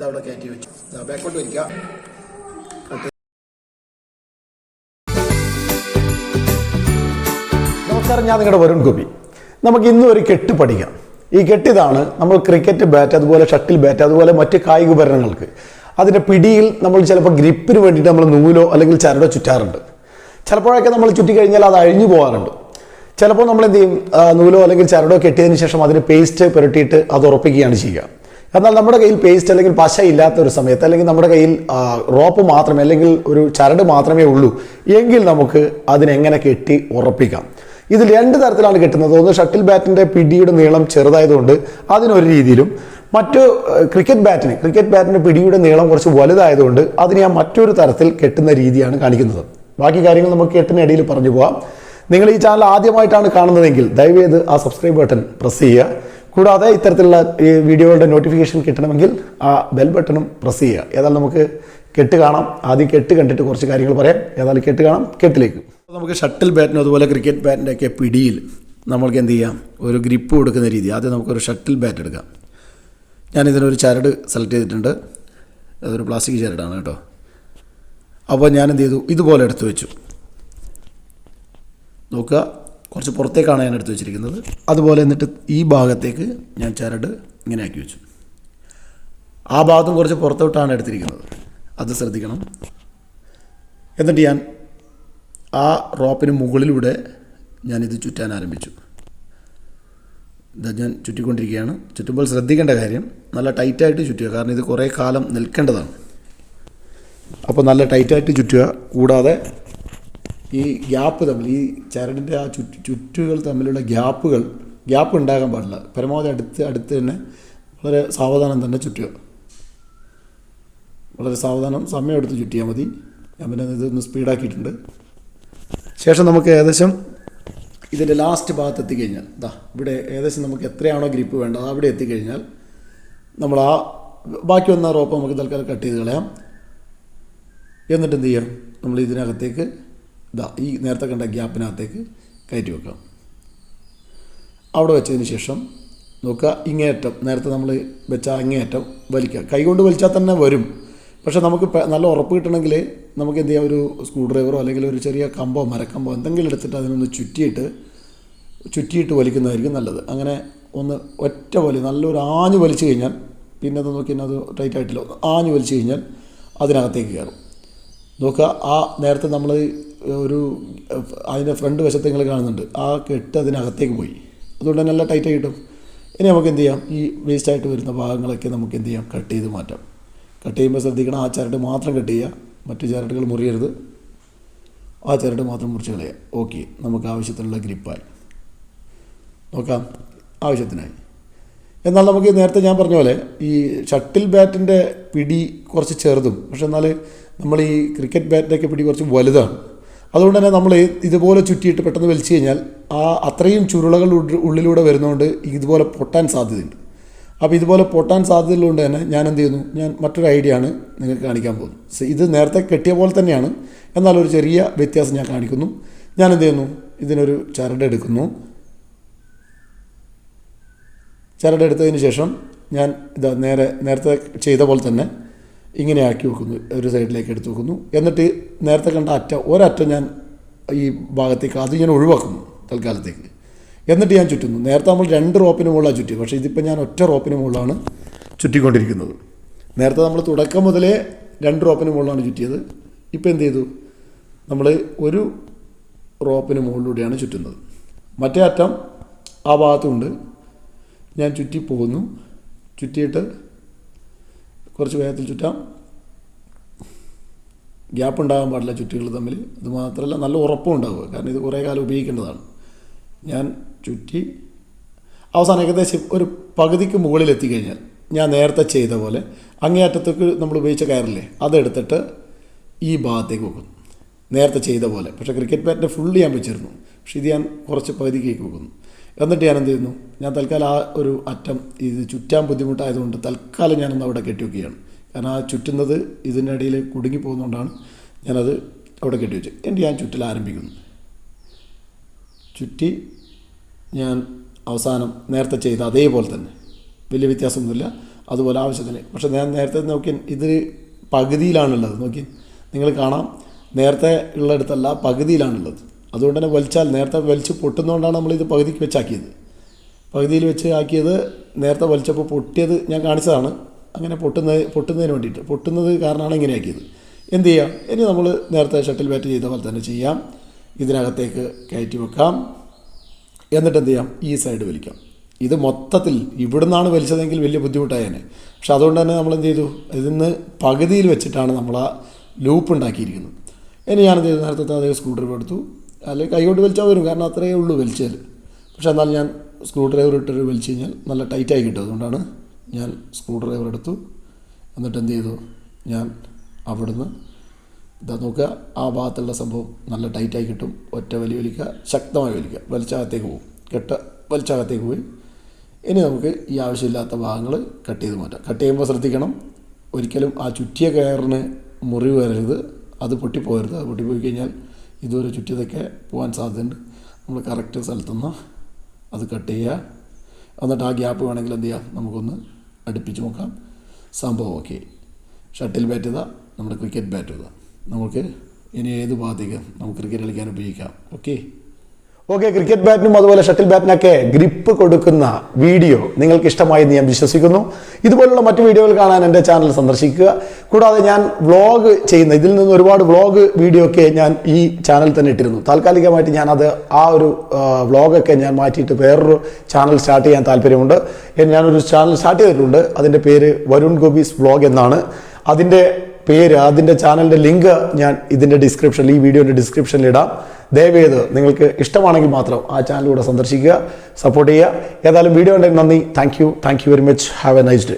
ഇതവിടെ കയറ്റി വെച്ചു. ബാക്കോട്ട് വയ്ക്കുക. നമസ്കാരം, ഞാൻ നിങ്ങളുടെ വരുൺഗോപി. നമുക്ക് ഇന്നും ഒരു കെട്ട് പഠിക്കാം. ഈ കെട്ടിതാണ് നമ്മൾ ക്രിക്കറ്റ് ബാറ്റ്, അതുപോലെ ഷട്ടിൽ ബാറ്റ്, അതുപോലെ മറ്റ് കായിക ഉപകരണങ്ങൾക്ക് അതിൻ്റെ പിടിയിൽ നമ്മൾ ചിലപ്പോൾ ഗ്രിപ്പിന് വേണ്ടിയിട്ട് നമ്മൾ നൂലോ അല്ലെങ്കിൽ ചരടോ ചുറ്റാറുണ്ട്. ചിലപ്പോഴൊക്കെ നമ്മൾ ചുറ്റിക്കഴിഞ്ഞാൽ അത് അഴിഞ്ഞു പോകാറുണ്ട്. ചിലപ്പോൾ നമ്മൾ എന്ത് ചെയ്യും, നൂലോ അല്ലെങ്കിൽ ചരടോ കെട്ടിയതിന് ശേഷം അതിന് പേസ്റ്റ് പുരട്ടിയിട്ട് അത് ഉറപ്പിക്കുകയാണ് ചെയ്യുക. എന്നാൽ നമ്മുടെ കയ്യിൽ പേസ്റ്റ് അല്ലെങ്കിൽ പശ ഇല്ലാത്ത ഒരു സമയത്ത്, അല്ലെങ്കിൽ നമ്മുടെ കയ്യിൽ റോപ്പ് മാത്രമേ അല്ലെങ്കിൽ ഒരു ചരട് മാത്രമേ ഉള്ളൂ എങ്കിൽ നമുക്ക് അതിനെങ്ങനെ കെട്ടി ഉറപ്പിക്കാം. ഇതിൽ രണ്ട് തരത്തിലാണ് കെട്ടുന്നത്. ഒന്ന് ഷട്ടിൽ ബാറ്റിൻ്റെ പിടിയുടെ നീളം ചെറുതായതുകൊണ്ട് അതിനൊരു രീതിയിലും, മറ്റു ക്രിക്കറ്റ് ബാറ്റിൻ്റെ പിടിയുടെ നീളം കുറച്ച് വലുതായതുകൊണ്ട് അതിന് ഞാൻ മറ്റൊരു തരത്തിൽ കെട്ടുന്ന രീതിയാണ് കാണിക്കുന്നത്. ബാക്കി കാര്യങ്ങൾ നമുക്ക് കെട്ടിനിടയിൽ പറഞ്ഞു പോകാം. നിങ്ങൾ ഈ ചാനൽ ആദ്യമായിട്ടാണ് കാണുന്നതെങ്കിൽ ദയവേത് ആ സബ്സ്ക്രൈബ് ബട്ടൺ പ്രസ് ചെയ്യുക. കൂടാതെ ഇത്തരത്തിലുള്ള ഈ വീഡിയോകളുടെ നോട്ടിഫിക്കേഷൻ കിട്ടണമെങ്കിൽ ആ ബെൽ ബട്ടണും പ്രസ് ചെയ്യുക. ഏതായാലും നമുക്ക് കെട്ട് കാണാം. ആദ്യം കെട്ട് കണ്ടിട്ട് കുറച്ച് കാര്യങ്ങൾ പറയാം. ഏതായാലും കെട്ട് കാണാം. കെട്ടിലേക്ക് നമുക്ക് ഷട്ടിൽ ബാറ്റിനും അതുപോലെ ക്രിക്കറ്റ് ബാറ്റിൻ്റെ ഒക്കെ പിടിയിൽ നമ്മൾക്ക് എന്ത് ചെയ്യാം, ഒരു ഗ്രിപ്പ് കൊടുക്കുന്ന രീതി. ആദ്യം നമുക്കൊരു ഷട്ടിൽ ബാറ്റ് എടുക്കാം. ഞാനിതിനൊരു ചരട് സെലക്ട് ചെയ്തിട്ടുണ്ട്. അതൊരു പ്ലാസ്റ്റിക് ചരടാണ് കേട്ടോ. അപ്പോൾ ഞാൻ എന്ത് ചെയ്തു, ഇതുപോലെ എടുത്തു വെച്ചു. നോക്കുക, കുറച്ച് പുറത്തേക്കാണ് ഞാൻ എടുത്തു വെച്ചിരിക്കുന്നത്. അതുപോലെ എന്നിട്ട് ഈ ഭാഗത്തേക്ക് ഞാൻ ചരട് ഇങ്ങനെ ആക്കി വെച്ചു. ആ ഭാഗത്തും കുറച്ച് പുറത്തോട്ടാണ് എടുത്തിരിക്കുന്നത്, അത് ശ്രദ്ധിക്കണം. എന്നിട്ട് ഞാൻ ആ റോപ്പിന് മുകളിലൂടെ ഞാനിത് ചുറ്റാൻ ആരംഭിച്ചു. ഇതാ ഞാൻ ചുറ്റിക്കൊണ്ടിരിക്കുകയാണ്. ചുറ്റുമ്പോൾ ശ്രദ്ധിക്കേണ്ട കാര്യം നല്ല ടൈറ്റായിട്ട് ചുറ്റുക, കാരണം ഇത് കുറേ കാലം നിൽക്കേണ്ടതാണ്. അപ്പോൾ നല്ല ടൈറ്റായിട്ട് ചുറ്റുക. കൂടാതെ ഈ ഗ്യാപ്പ് തമ്മിൽ, ഈ ചരടിൻ്റെ ആ ചുറ്റുകൾ തമ്മിലുള്ള ഗ്യാപ്പ് ഉണ്ടാകാൻ പാടില്ല. പരമാവധി അടുത്ത് തന്നെ വളരെ സാവധാനം തന്നെ ചുറ്റുക. വളരെ സാവധാനം സമയം എടുത്ത് ചുറ്റിയാൽ മതി. ഞാൻ പിന്നെ ഇതൊന്ന് സ്പീഡാക്കിയിട്ടുണ്ട്. ശേഷം നമുക്ക് ഏകദേശം ഇതിൻ്റെ ലാസ്റ്റ് ഭാഗത്ത് എത്തിക്കഴിഞ്ഞാൽ, ഇവിടെ ഏകദേശം നമുക്ക് എത്രയാണോ ഗ്രിപ്പ് വേണ്ടത് അവിടെ എത്തിക്കഴിഞ്ഞാൽ നമ്മൾ ആ ബാക്കി വന്ന റോപ്പ് നമുക്ക് തൽക്കാലം കട്ട് ചെയ്ത് കളയാം. എന്നിട്ട് എന്ത് ചെയ്യാം, നമ്മൾ ഇതിനകത്തേക്ക് ഈ നേരത്തെ കണ്ട ഗ്യാപ്പിനകത്തേക്ക് കയറ്റി വെക്കാം. അവിടെ വെച്ചതിന് ശേഷം നോക്കുക, ഇങ്ങേയറ്റം നേരത്തെ നമ്മൾ വെച്ച അങ്ങേയറ്റം വലിക്കുക. കൈകൊണ്ട് വലിച്ചാൽ തന്നെ വരും. പക്ഷേ നമുക്ക് നല്ല ഉറപ്പ് കിട്ടണമെങ്കിൽ നമുക്ക് എന്ത് ചെയ്യാം, ഒരു സ്ക്രൂ ഡ്രൈവറോ അല്ലെങ്കിൽ ഒരു ചെറിയ കമ്പോ മരക്കമ്പോ എന്തെങ്കിലും എടുത്തിട്ട് അതിനൊന്ന് ചുറ്റിയിട്ട് വലിക്കുന്നതായിരിക്കും നല്ലത്. അങ്ങനെ ഒന്ന് ഒറ്റ വലി, നല്ലൊരു ആഞ്ഞ് വലിച്ചു കഴിഞ്ഞാൽ, പിന്നെ അത് നോക്കി അത് ടൈറ്റ് ആയിട്ടില്ല, ആഞ്ഞ് വലിച്ചു കഴിഞ്ഞാൽ അതിനകത്തേക്ക് കയറും. നോക്കുക, ആ നേരത്തെ നമ്മൾ അതിൻ്റെ ഫ്രണ്ട് വശത്ത് നിങ്ങൾ കാണുന്നുണ്ട്, ആ കെട്ട് അതിനകത്തേക്ക് പോയി. അതുകൊണ്ട് തന്നെ നല്ല ടൈറ്റായി കിട്ടും. ഇനി നമുക്ക് എന്ത് ചെയ്യാം, ഈ വേസ്റ്റായിട്ട് വരുന്ന ഭാഗങ്ങളൊക്കെ നമുക്ക് എന്ത് ചെയ്യാം, കട്ട് ചെയ്ത് മാറ്റാം. കട്ട് ചെയ്യുമ്പോൾ ശ്രദ്ധിക്കണം, ആ ചരട് മാത്രം കട്ട് ചെയ്യുക, മറ്റു ചരടുകൾ മുറിയരുത്. ആ ചരട് മാത്രം മുറിച്ച് കളയുക. ഓക്കെ, നമുക്ക് ആവശ്യത്തിനുള്ള ഗ്രിപ്പായി. നോക്കാം, ആവശ്യത്തിനായി. എന്നാൽ നമുക്ക് നേരത്തെ ഞാൻ പറഞ്ഞ പോലെ ഈ ഷട്ടിൽ ബാറ്റിൻ്റെ പിടി കുറച്ച് ചെറുതും, പക്ഷെ എന്നാൽ നമ്മൾ ഈ ക്രിക്കറ്റ് ബാറ്റിൻ്റെയൊക്കെ പിടി കുറച്ച് വലുതാണ്. അതുകൊണ്ട് തന്നെ നമ്മൾ ഇതുപോലെ ചുറ്റിയിട്ട് പെട്ടെന്ന് വലിച്ചു കഴിഞ്ഞാൽ ആ അത്രയും ചുരുളകൾ ഉള്ളിലൂടെ വരുന്നതുകൊണ്ട് ഇതുപോലെ പൊട്ടാൻ സാധ്യതയുണ്ട്. അപ്പോൾ ഇതുപോലെ പൊട്ടാൻ സാധ്യതയുള്ളതുകൊണ്ട് തന്നെ ഞാൻ എന്ത് ചെയ്യുന്നു, ഞാൻ മറ്റൊരു ഐഡിയ ആണ് നിങ്ങൾക്ക് കാണിക്കാൻ പോകുന്നത്. ഇത് നേരത്തെ കെട്ടിയ പോലെ തന്നെയാണ്, എന്നാൽ ഒരു ചെറിയ വ്യത്യാസം ഞാൻ കാണിക്കുന്നു. ഞാൻ എന്ത് ചെയ്യുന്നു, ഇതിനൊരു ചരടെടുക്കുന്നു. ചരടെടുത്തതിന് ശേഷം ഞാൻ നേരത്തെ ചെയ്ത പോലെ തന്നെ ഇങ്ങനെ ആക്കി വെക്കുന്നു, ഒരു സൈഡിലേക്ക് എടുത്ത് വെക്കുന്നു. എന്നിട്ട് നേരത്തെ കണ്ട ഒരറ്റം ഞാൻ ഈ ഭാഗത്തേക്ക് അത് ഞാൻ ഒഴിവാക്കുന്നു തൽക്കാലത്തേക്ക്. എന്നിട്ട് ഞാൻ ചുറ്റുന്നു. നേരത്തെ നമ്മൾ 2 റോപ്പിന് മുകളിലാണ് ചുറ്റി, പക്ഷേ ഇതിപ്പോൾ ഞാൻ ഒറ്റ റോപ്പിന് മുകളിലാണ് ചുറ്റിക്കൊണ്ടിരിക്കുന്നത്. നേരത്തെ നമ്മൾ തുടക്കം മുതലേ 2 റോപ്പിന് മുകളിലാണ് ചുറ്റിയത്. ഇപ്പോൾ എന്ത് ചെയ്തു, നമ്മൾ ഒരു റോപ്പിന് മുകളിലൂടെയാണ് ചുറ്റുന്നത്. മറ്റേ അറ്റം ആ ഭാഗത്തുണ്ട്. ഞാൻ ചുറ്റിപ്പോകുന്നു. ചുറ്റിയിട്ട് കുറച്ച് വേഗത്തിൽ ചുറ്റാം. ഗ്യാപ്പ് ഉണ്ടാകാൻ പാടില്ല ചുറ്റുകൾ തമ്മിൽ. അത് മാത്രമല്ല നല്ല ഉറപ്പും ഉണ്ടാവുക, കാരണം ഇത് കുറേ കാലം ഉപയോഗിക്കേണ്ടതാണ്. ഞാൻ ചുറ്റി അവസാനം ഏകദേശം ഒരു പകുതിക്ക് മുകളിൽ എത്തിക്കഴിഞ്ഞാൽ ഞാൻ നേരത്തെ ചെയ്ത പോലെ അങ്ങേയറ്റത്തേക്ക് നമ്മൾ ഉപയോഗിച്ച കയറില്ലേ, അതെടുത്തിട്ട് ഈ ഭാഗത്തേക്ക് വെക്കുന്നു, നേരത്തെ ചെയ്ത പോലെ. പക്ഷേ ക്രിക്കറ്റ് ബാറ്റിൻ്റെ ഫുള്ള് ഞാൻ വെച്ചിരുന്നു, പക്ഷേ ഇത് ഞാൻ കുറച്ച് പകുതിക്കേക്ക് വെക്കുന്നു. എന്നിട്ട് ഞാൻ എന്ത് ചെയ്യുന്നു, ഞാൻ തൽക്കാലം ആ ഒരു അറ്റം ഇത് ചുറ്റാൻ ബുദ്ധിമുട്ടായതുകൊണ്ട് തൽക്കാലം ഞാനൊന്ന് അവിടെ കെട്ടിവെക്കുകയാണ്. കാരണം ആ ചുറ്റുന്നത് ഇതിൻ്റെ ഇടയിൽ കുടുങ്ങി പോകുന്നതുകൊണ്ടാണ് ഞാനത് അവിടെ കെട്ടിവെച്ചു. എന്നിട്ട് ഞാൻ ചുറ്റൽ ആരംഭിക്കുന്നു. ചുറ്റി ഞാൻ അവസാനം നേരത്തെ ചെയ്ത അതേപോലെ തന്നെ, വലിയ വ്യത്യാസമൊന്നുമില്ല. അതുപോലെ ആവശ്യത്തിന്. പക്ഷേ ഞാൻ നേരത്തെ നോക്കി ഇത് പകുതിയിലാണുള്ളത്. നോക്കി നിങ്ങൾ കാണാം, നേരത്തെ ഉള്ളിടത്തല്ല പകുതിയിലാണുള്ളത്. അതുകൊണ്ട് തന്നെ വലിച്ചാൽ നേരത്തെ വലിച്ച് പൊട്ടുന്നതുകൊണ്ടാണ് നമ്മളിത് പകുതിക്ക് വെച്ചാക്കിയത്. പകുതിയിൽ വെച്ച് ആക്കിയത് നേരത്തെ വലിച്ചപ്പോൾ പൊട്ടിയത് ഞാൻ കാണിച്ചതാണ്. അങ്ങനെ പൊട്ടുന്നതിന് വേണ്ടിയിട്ട്, പൊട്ടുന്നത് കാരണമാണ് ഇങ്ങനെ ആക്കിയത്. എന്ത് ചെയ്യാം, ഇനി നമ്മൾ നേരത്തെ ഷട്ടിൽ ബാറ്റ് ചെയ്ത പോലെ തന്നെ ചെയ്യാം. ഇതിനകത്തേക്ക് കയറ്റി വെക്കാം. എന്നിട്ട് എന്ത് ചെയ്യാം, ഈ സൈഡ് വലിക്കാം. ഇത് മൊത്തത്തിൽ ഇവിടെ നിന്നാണ് വലിച്ചതെങ്കിൽ വലിയ ബുദ്ധിമുട്ടായേനെ. പക്ഷെ അതുകൊണ്ട് തന്നെ നമ്മൾ എന്ത് ചെയ്തു, ഇതിന്ന് പകുതിയിൽ വെച്ചിട്ടാണ് നമ്മൾ ആ ലൂപ്പ് ഉണ്ടാക്കിയിരിക്കുന്നത്. ഇനി ഞാനെന്ത് ചെയ്തു, നേരത്തെ അതേ സ്ക്രൂ ഡ്രൈവർ എടുത്തു. അല്ലെങ്കിൽ കൈകൊണ്ട് വലിച്ചാൽ വരും, കാരണം അത്രയേ ഉള്ളൂ വലിച്ചാൽ. പക്ഷെ എന്നാൽ ഞാൻ സ്ക്രൂ ഡ്രൈവർ ഇട്ടൊരു വലിച്ചു കഴിഞ്ഞാൽ നല്ല ടൈറ്റായി കിട്ടും. അതുകൊണ്ടാണ് ഞാൻ സ്ക്രൂ ഡ്രൈവർ എടുത്തു. എന്നിട്ട് എന്ത് ചെയ്തു, ഞാൻ അവിടുന്ന് ഇതാ നോക്കുക, ആ ഭാഗത്തുള്ള സംഭവം നല്ല ടൈറ്റായി കിട്ടും. ഒറ്റ വലിക്കുക, ശക്തമായി വലിക്കുക, വലിച്ചകത്തേക്ക് പോകും. വലിച്ചകത്തേക്ക് പോയി. ഇനി നമുക്ക് ഈ ആവശ്യമില്ലാത്ത ഭാഗങ്ങൾ കട്ട് ചെയ്ത് മാറ്റാം. കട്ട് ചെയ്യുമ്പോൾ ശ്രദ്ധിക്കണം, ഒരിക്കലും ആ ചുറ്റിയ കയറിന് മുറിവ് വരരുത്, അത് പൊട്ടിപ്പോകരുത്. അത് പൊട്ടിപ്പോയി കഴിഞ്ഞാൽ ഇതുവരെ ചുറ്റിയതൊക്കെ പോകാൻ സാധ്യതയുണ്ട്. നമ്മൾ കറക്റ്റ് സ്ഥലത്തുനിന്ന് അത് കട്ട് ചെയ്യുക. എന്നിട്ട് ആ ഗ്യാപ്പ് വേണമെങ്കിൽ എന്ത് ചെയ്യാം, നമുക്കൊന്ന് അടുപ്പിച്ച് നോക്കാം. സംഭവം ഓക്കെ. ഷട്ടിൽ ബാറ്റ് ഇതാ, നമ്മുടെ ക്രിക്കറ്റ് ബാറ്റ് ഇതാ. നമുക്ക് ഇനി ഏത് ഭാഗത്തേക്ക് നമുക്ക് ക്രിക്കറ്റ് കളിക്കാൻ ഉപയോഗിക്കാം. ഓക്കെ, ക്രിക്കറ്റ് ബാറ്റിനും അതുപോലെ ഷട്ടിൽ ബാറ്റിനൊക്കെ ഗ്രിപ്പ് കൊടുക്കുന്ന വീഡിയോ നിങ്ങൾക്ക് ഇഷ്ടമായി എന്ന് ഞാൻ വിശ്വസിക്കുന്നു. ഇതുപോലുള്ള മറ്റു വീഡിയോകൾ കാണാൻ എൻ്റെ ചാനൽ സന്ദർശിക്കുക. കൂടാതെ ഞാൻ വ്ളോഗ് ചെയ്യുന്ന, ഇതിൽ നിന്ന് ഒരുപാട് വ്ളോഗ് വീഡിയോ ഒക്കെ ഞാൻ ഈ ചാനൽ തന്നെ ഇട്ടിരുന്നു. താൽക്കാലികമായിട്ട് ഞാനത് ആ ഒരു വ്ളോഗൊക്കെ ഞാൻ മാറ്റിയിട്ട് വേറൊരു ചാനൽ സ്റ്റാർട്ട് ചെയ്യാൻ താല്പര്യമുണ്ട്. ഞാനൊരു ചാനൽ സ്റ്റാർട്ട് ചെയ്തിട്ടുണ്ട്. അതിൻ്റെ പേര് വരുൺ ഗോപീസ് വ്ളോഗ് എന്നാണ്. അതിൻ്റെ ചാനലിൻ്റെ ലിങ്ക് ഞാൻ ഇതിൻ്റെ ഡിസ്ക്രിപ്ഷനിൽ, ഈ വീഡിയോൻ്റെ ഡിസ്ക്രിപ്ഷനിൽ ഇടാം. ദയവേത് നിങ്ങൾക്ക് ഇഷ്ടമാണെങ്കിൽ മാത്രം ആ ചാനലിലൂടെ സന്ദർശിക്കുക, സപ്പോർട്ട് ചെയ്യുക. ഏതായാലും വീഡിയോ ഉണ്ടെങ്കിൽ നന്ദി. Thank you very much. Have A nice day.